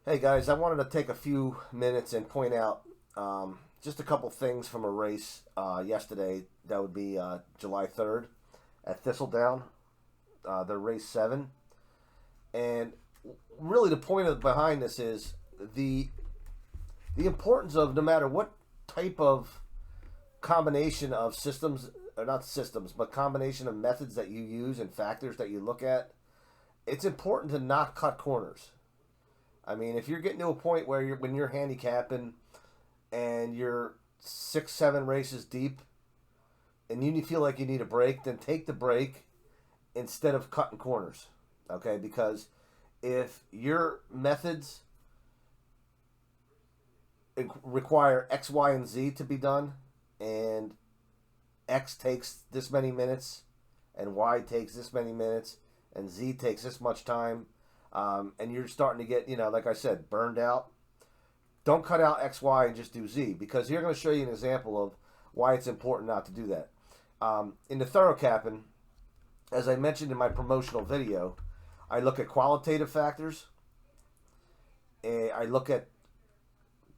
Hey guys, I wanted to take a few minutes and point out just a couple things from a race yesterday. That would be July 3rd at Thistledown, the race 7. And really, the point behind this is the the importance of no matter what type of combination of systems, or not systems, but combination of methods that you use and factors that you look at. It's important to not cut corners. I mean, if you're getting to a point where when you're handicapping and you're 6, 7 races deep, and you feel like you need a break, then take the break instead of cutting corners. Okay, because if your methods require X, Y, and Z to be done, and X takes this many minutes, and Y takes this many minutes, and Z takes this much time, and you're starting to get, like I said, burned out. Don't cut out X, Y, and just do Z, because here I'm going to show you an example of why it's important not to do that. In the thorough capping, as I mentioned in my promotional video, I look at qualitative factors. And I look at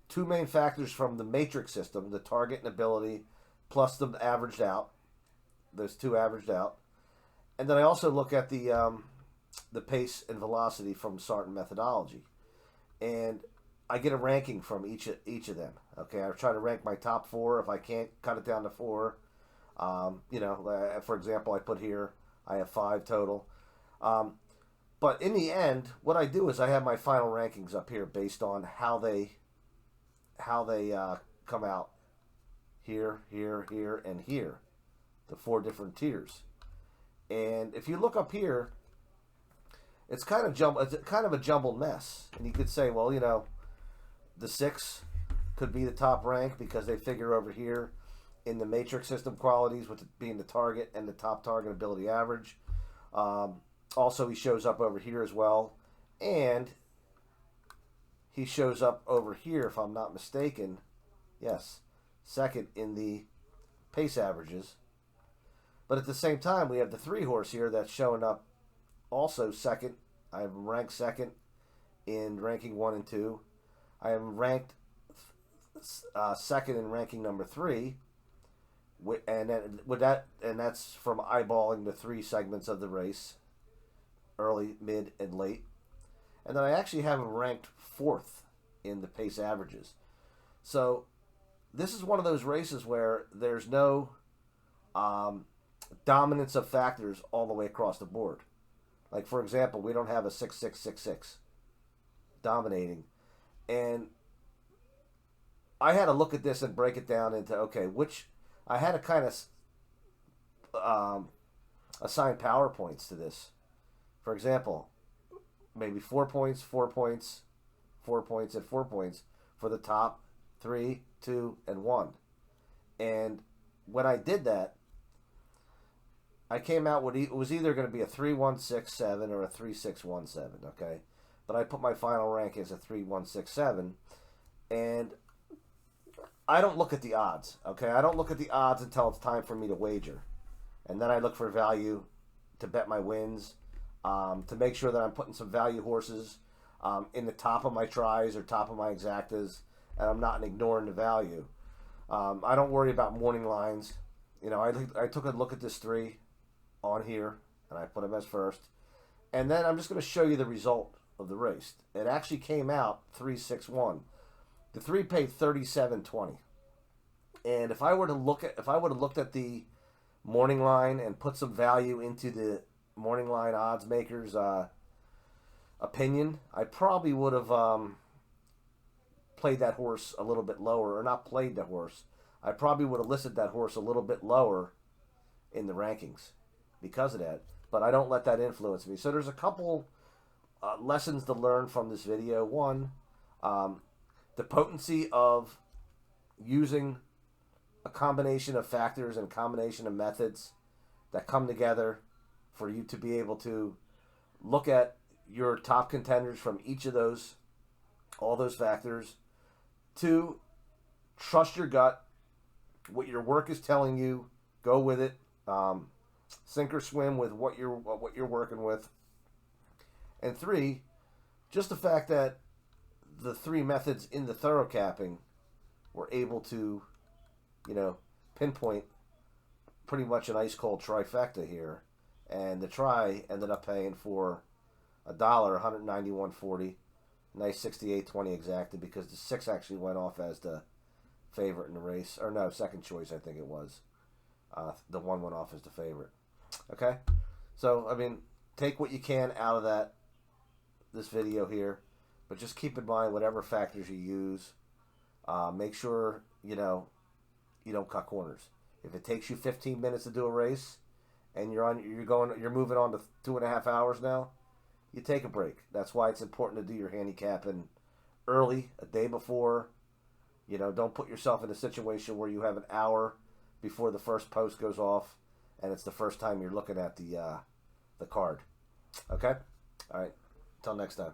two main factors from the matrix system, the target and ability, plus the averaged out. Those two averaged out. And then I also look at the pace and velocity from Sarton methodology. And I get a ranking from each of them. Okay, I try to rank my top 4. If I can't, cut it down to 4. For example, I put here I have 5 total. But in the end, what I do is I have my final rankings up here based on how they come out here, here, here, and here, the 4 different tiers. And if you look up here, it's kind of a jumbled mess. And you could say, well, the 6 could be the top rank because they figure over here in the matrix system qualities, with it being the target and the top target ability average. Also, he shows up over here as well, and he shows up over here, if I'm not mistaken. Yes, second in the pace averages. But at the same time, we have the 3 horse here that's showing up also second. I am ranked second in ranking 1 and 2. I am ranked second in ranking number 3, and that's from eyeballing the 3 segments of the race, early, mid, and late. And then I actually have him ranked 4th in the pace averages. So this is one of those races where there's no dominance of factors all the way across the board. Like, for example, we don't have a 6-6-6-6 dominating. And I had to look at this and break it down into, okay, I had to kind of assign power points to this. For example, maybe 4 points, 4 points, 4 points, and 4 points for the top 3, 2, and 1. And when I did that, I came out with it was either going to be a 3-1-6-7 or a 3-6-1-7. Okay, but I put my final rank as a 3-1-6-7, and I don't look at the odds. Okay, I don't look at the odds until it's time for me to wager, and then I look for value to bet my wins, to make sure that I'm putting some value horses in the top of my tries or top of my exactas, and I'm not ignoring the value. I don't worry about morning lines. I took a look at this 3 on here, and I put him as first. And then I'm just going to show you the result of the race. It actually came out 3-6-1. The 3 paid 37.20. And if I would have looked at the morning line and put some value into the morning line odds makers opinion, I probably would have played that horse a little bit lower, or not played the horse. I probably would have listed that horse a little bit lower in the rankings because of that. But I don't let that influence me. So there's a couple lessons to learn from this video. One, the potency of using a combination of factors and a combination of methods that come together for you to be able to look at your top contenders from each of all those factors. 2, trust your gut. What your work is telling you, go with it. Sink or swim with what you're working with. And 3, just the fact that the three methods in the thorough capping were able to, pinpoint pretty much an ice cold trifecta here. And the try ended up paying for $1, 191.40. Nice 68.20 exacted because the 6 actually went off as the favorite in the race. Or no, second choice I think it was. The 1 went off as the favorite. Okay? So, I mean, take what you can out of this video here. But just keep in mind whatever factors you use. Make sure, you don't cut corners. If it takes you 15 minutes to do a race, and you're moving on to 2.5 hours now, you take a break. That's why it's important to do your handicapping early, a day before. Don't put yourself in a situation where you have an hour before the first post goes off, and it's the first time you're looking at the card. Okay? All right. Until next time.